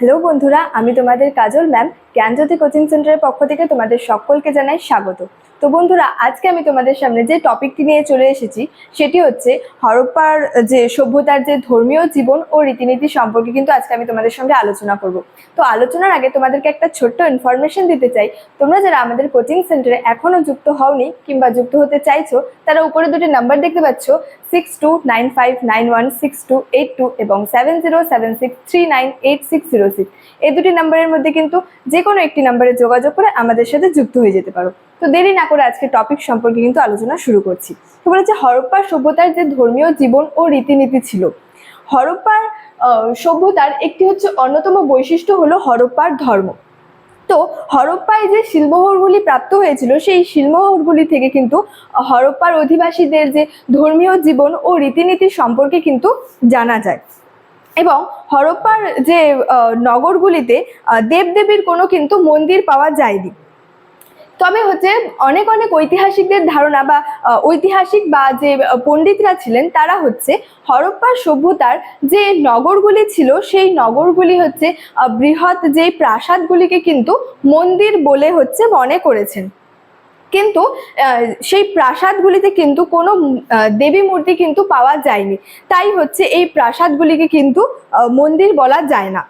Hello বন্ধুরা, আমি তোমাদের কাজল ম্যাম জ্ঞানজ্যোতি কোচিং সেন্টারের পক্ষ থেকে তোমাদের সকলকে জানাই স্বাগত। তো বন্ধুরা, আজকে আমি তোমাদের সামনে যে টপিকটি নিয়ে চলে এসেছি সেটি হচ্ছে হরপ্পার যে সভ্যতার যে ধর্মীয় জীবন ও রীতিনীতি সম্পর্কে কিন্তু আজকে আমি তোমাদের সঙ্গে আলোচনা করব। তো আলোচনার আগে তোমাদেরকে একটা ছোট্ট ইনফরমেশন দিতে চাই। তোমরা যারা আমাদের কোচিং সেন্টারে এখনো যুক্ত হওনি কিংবা যুক্ত হতে চাইছো, তারা উপরে দুটি নাম্বার দেখতে পাচ্ছ 6295916282 এবং 7076398606। এই দুটি নাম্বারের মধ্যে কিন্তু যে কোনো একটি নাম্বারে যোগাযোগ করে আমাদের সাথে যুক্ত হয়ে যেতে পারো। তো দেরি না করে আজকে টপিক সম্পর্কে কিন্তু আলোচনা শুরু করছি। তো বলেছে হরপ্পা সভ্যতার যে ধর্মীয় জীবন ও রীতিনীতি ছিল। হরপ্পার সভ্যতার একটি হচ্ছে অন্যতম বৈশিষ্ট্য হলো হরপ্পার ধর্ম। তো হরপ্পায় যে শিলমোহরগুলি প্রাপ্ত হয়েছিল, সেই শিলমোহরগুলি থেকে কিন্তু হরপ্পার অধিবাসীদের যে ধর্মীয় জীবন ও রীতিনীতি সম্পর্কে কিন্তু জানা যায়। এবং হরপ্পার যে নগরগুলিতে দেবদেবীর কোনো কিন্তু মন্দির পাওয়া যায়নি। তবে হচ্ছে অনেক অনেক ঐতিহাসিকদের ধারণা বা ঐতিহাসিক বা যে পণ্ডিতরা ছিলেন তারা হচ্ছে হরপ্পার সভ্যতার যে নগরগুলি ছিল সেই নগরগুলি হচ্ছে বৃহৎ যেই প্রাসাদগুলিকে কিন্তু মন্দির বলে হচ্ছে মনে করেছেন। কিন্তু সেই প্রাসাদগুলিতে কিন্তু কোনো দেবী মূর্তি কিন্তু পাওয়া যায়নি, তাই হচ্ছে এই প্রাসাদগুলিকে কিন্তু মন্দির বলা যায় না।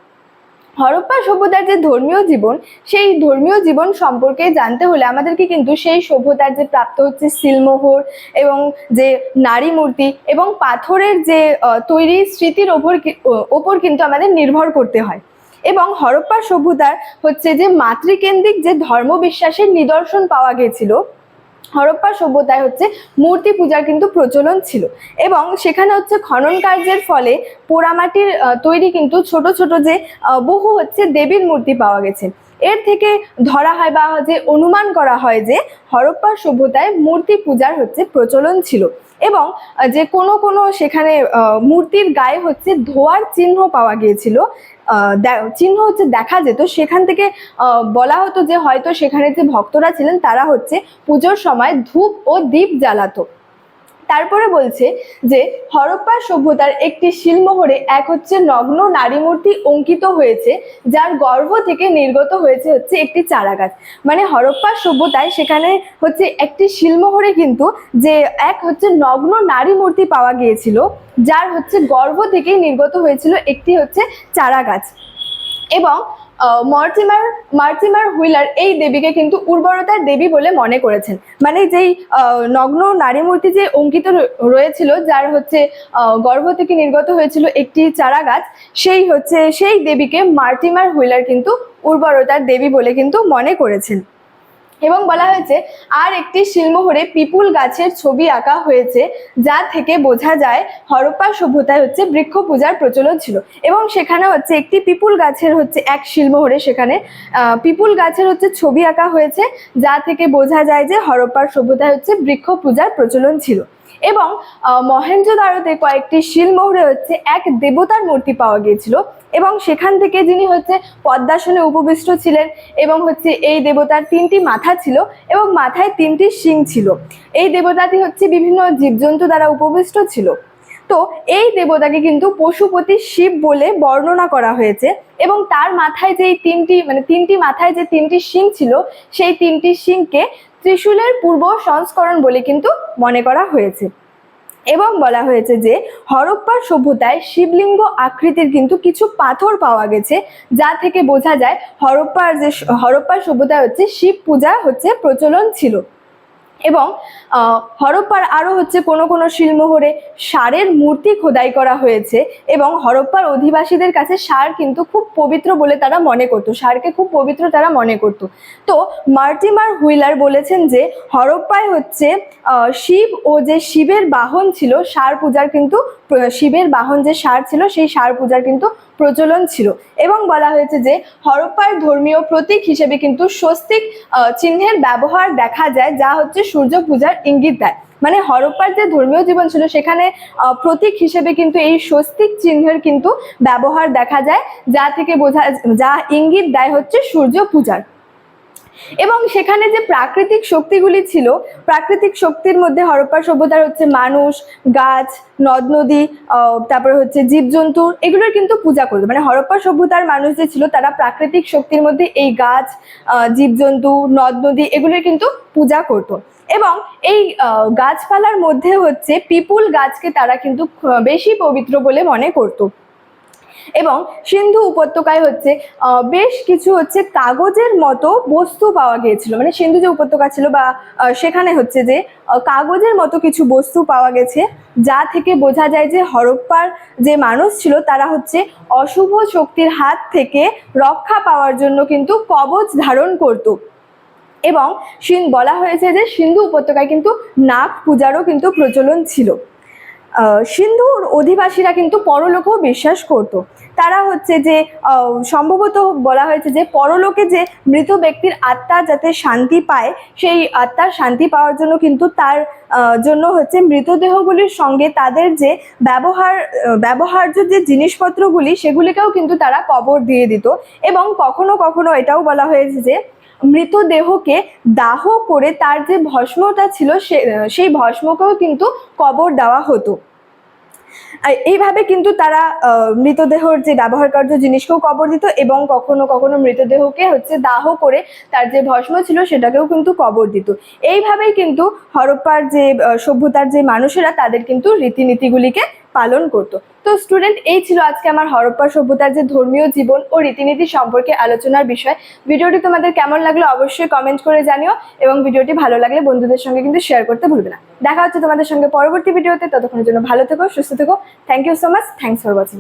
হরপ্পা সভ্যতার যে ধর্মীয় জীবন, সেই ধর্মীয় জীবন সম্পর্কে জানতে হলে আমাদেরকে কিন্তু সেই সভ্যতার যে প্রাপ্ত হচ্ছে শিলমোহর এবং যে নারী মূর্তি এবং পাথরের যে তৈরি স্মৃতির ওপর কিন্তু আমাদের নির্ভর করতে হয়। এবং হরপ্পা সভ্যতার হচ্ছে যে মাতৃকেন্দ্রিক যে ধর্মবিশ্বাসের নিদর্শন পাওয়া গেছিল। হরপ্পা সভ্যতায় হচ্ছে মূর্তি পূজার কিন্তু প্রচলন ছিল এবং সেখানে হচ্ছে খনন কার্যের ফলে পোড়ামাটির তৈরি কিন্তু ছোট ছোট যে বহু হচ্ছে দেবীর মূর্তি পাওয়া গেছে। এর থেকে ধরা হয় বা যে অনুমান করা হয় যে হরপ্পা সভ্যতায় মূর্তি পূজার হচ্ছে প্রচলন ছিল এবং যে কোনো কোনো সেখানে মূর্তির গায়ে হচ্ছে ধোয়ার চিহ্ন পাওয়া গিয়েছিল। চিহ্ন হচ্ছে দেখা যেত, সেখান থেকে বলা হতো যে হয়তো সেখানে যে ভক্তরা ছিলেন তারা হচ্ছে পুজোর সময় ধূপ ও দীপ জ্বালাতো। তারপরে বলছে যে হরপ্পা সভ্যতার একটি শিলমোহরে এক হচ্ছে নগ্ন নারী মূর্তি অঙ্কিত হয়েছে, যার গর্ভ থেকে নির্গত হয়েছে হচ্ছে একটি চারা গাছ। মানে হরপ্পা সভ্যতায় সেখানে হচ্ছে একটি শিলমোহরে কিন্তু যে এক হচ্ছে নগ্ন নারী মূর্তি পাওয়া গিয়েছিল, যার হচ্ছে গর্ভ থেকে নির্গত হয়েছিল একটি হচ্ছে চারা গাছ। এবং মার্টিমার হুইলার এই দেবীকে কিন্তু উর্বরতার দেবী বলে মনে করেছেন। মানে যেই নগ্ন নারী মূর্তি যে অঙ্কিত রয়েছিল, যার হচ্ছে গর্ভ থেকে নির্গত হয়েছিল একটি চারা গাছ, সেই দেবীকে মার্টিমার হুইলার কিন্তু উর্বরতার দেবী বলে কিন্তু মনে করেছেন। এবং বলা হয়েছে আর একটি শিলমোহরে পিপুল গাছের ছবি আঁকা হয়েছে, যা থেকে বোঝা যায় হরপ্পা সভ্যতায় হচ্ছে বৃক্ষ পূজার প্রচলন ছিল। এবং সেখানে হচ্ছে একটি পিপুল গাছের হচ্ছে এক শিলমোহরে সেখানে পিপুল গাছের হচ্ছে ছবি আঁকা হয়েছে, যা থেকে বোঝা যায় যে হরপ্পার সভ্যতায় হচ্ছে বৃক্ষ পূজার প্রচলন ছিল। এবং মহেঞ্জোদারোতে কয়েকটি শিলমোহরে হচ্ছে এক দেবতার মূর্তি পাওয়া গিয়েছিল এবং সেখান থেকে যিনি হচ্ছে পদ্মাসনে উপবিষ্ট ছিলেন এবং হচ্ছে এই দেবতার তিনটি মাথা ছিল এবং মাথায় তিনটি শিং ছিল। এই দেবতাটি হচ্ছে বিভিন্ন জীবজন্তু দ্বারা উপবিষ্ট ছিল। তো এই দেবতাকে কিন্তু পশুপতি শিব বলে বর্ণনা করা হয়েছে এবং তার মাথায় যে তিনটি মাথায় যে তিনটি শিং ছিল, সেই তিনটি শিংকে ত্রিশূলের পূর্ব সংস্করণ বলে কিন্তু মনে করা হয়েছে। এবং বলা হয়েছে যে হরপ্পার সভ্যতায় শিবলিঙ্গ আকৃতির কিন্তু কিছু পাথর পাওয়া গেছে, যা থেকে বোঝা যায় হরপ্পার সভ্যতায় হচ্ছে শিব পূজা হচ্ছে প্রচলন ছিল। এবং হরপ্পার আরো হচ্ছে কোনো কোনো শিলমোহরে ষাঁড়ের মূর্তি খোদাই করা হয়েছে এবং হরপ্পার অধিবাসীদের কাছে ষাঁড় কিন্তু খুব পবিত্র বলে তারা মনে করতো, ষাঁড়কে খুব পবিত্র তারা মনে করতো। তো মার্টিমার হুইলার বলেছেন যে হরপ্পায় হচ্ছে শিব ও যে শিবের বাহন ছিল ষাঁড় পূজার কিন্তু শিবের বাহন যে ষাঁড় ছিল সেই ষাঁড় পূজার কিন্তু প্রচলন ছিল। এবং বলা হয়েছে যে হরপ্পার ধর্মীয় প্রতীক হিসেবে কিন্তু স্বস্তিক চিহ্নের ব্যবহার দেখা যায়, যা হচ্ছে সূর্য পূজার ইঙ্গিত দেয়। মানে হরপ্পার যে ধর্মীয় জীবন ছিল সেখানে প্রতীক হিসেবে কিন্তু এই স্বস্তিক চিহ্নের কিন্তু ব্যবহার দেখা যায়, যা ইঙ্গিত দেয় হচ্ছে সূর্য পূজার। এবং সেখানে যে প্রাকৃতিক শক্তিগুলি ছিল, প্রাকৃতিক শক্তির মধ্যে হরপ্পা সভ্যতার হচ্ছে মানুষ, গাছ, নদ নদী, তারপরে হচ্ছে জীবজন্তু, এগুলোর কিন্তু পূজা করতো। মানে হরপ্পা সভ্যতার মানুষ যে ছিল তারা প্রাকৃতিক শক্তির মধ্যে এই গাছ, জীবজন্তু, নদ নদী এগুলোর কিন্তু পূজা করতো। এবং এই গাছপালার মধ্যে হচ্ছে পিপুল গাছকে তারা কিন্তু বেশি পবিত্র বলে মনে করতো। এবং সিন্ধু উপত্যকায় হচ্ছে বেশ কিছু হচ্ছে কাগজের মতো বস্তু পাওয়া গিয়েছিল। মানে সিন্ধু যে উপত্যকা ছিল বা সেখানে হচ্ছে যে কাগজের মতো কিছু বস্তু পাওয়া গেছে, যা থেকে বোঝা যায় যে হরপ্পার যে মানুষ ছিল তারা হচ্ছে অশুভ শক্তির হাত থেকে রক্ষা পাওয়ার জন্য কিন্তু কবচ ধারণ করত। এবং বলা হয়েছে যে সিন্ধু উপত্যকায় কিন্তু নাগ পূজারও কিন্তু প্রচলন ছিল। সিন্ধুর অধিবাসীরা কিন্তু পরলোকেও বিশ্বাস করত। তারা হচ্ছে যে সম্ভবত বলা হয়েছে যে পরলোকে যে মৃত ব্যক্তির আত্মা যাতে শান্তি পায়, সেই আত্মার শান্তি পাওয়ার জন্য কিন্তু তার জন্য হচ্ছে মৃতদেহগুলির সঙ্গে তাদের যে ব্যবহার্য যে জিনিসপত্রগুলি সেগুলিকেও কিন্তু তারা কবর দিয়ে দিত। এবং কখনো কখনো এটাও বলা হয়েছে যে মৃতদেহকে দাহ করে তার যে ভস্মটা ছিল সেই ভস্মকেও কিন্তু কবর দেওয়া হতো। এইভাবে কিন্তু তারা মৃতদেহর যে ব্যবহারকার্য জিনিসকেও কবর দিত এবং কখনো কখনো মৃতদেহকে হচ্ছে দাহ করে তার যে ভস্ম ছিল সেটাকেও কিন্তু কবর দিত। এইভাবেই কিন্তু হরপ্পার যে সভ্যতার যে মানুষেরা তাদের কিন্তু রীতিনীতিগুলিকে পালন করতো। তো স্টুডেন্ট, এই ছিল আজকে আমার হরপ্পা সভ্যতার যে ধর্মীয় জীবন ও রীতিনীতি সম্পর্কে আলোচনার বিষয়। ভিডিওটি তোমাদের কেমন লাগলো অবশ্যই কমেন্ট করে জানিও, এবং ভিডিওটি ভালো লাগলে বন্ধুদের সঙ্গে কিন্তু শেয়ার করতে ভুলবে না। দেখা হচ্ছে তোমাদের সঙ্গে পরবর্তী ভিডিওতে। ততক্ষণের জন্য ভালো থেকো, সুস্থ থেকো। Thank you so much. Thanks for watching.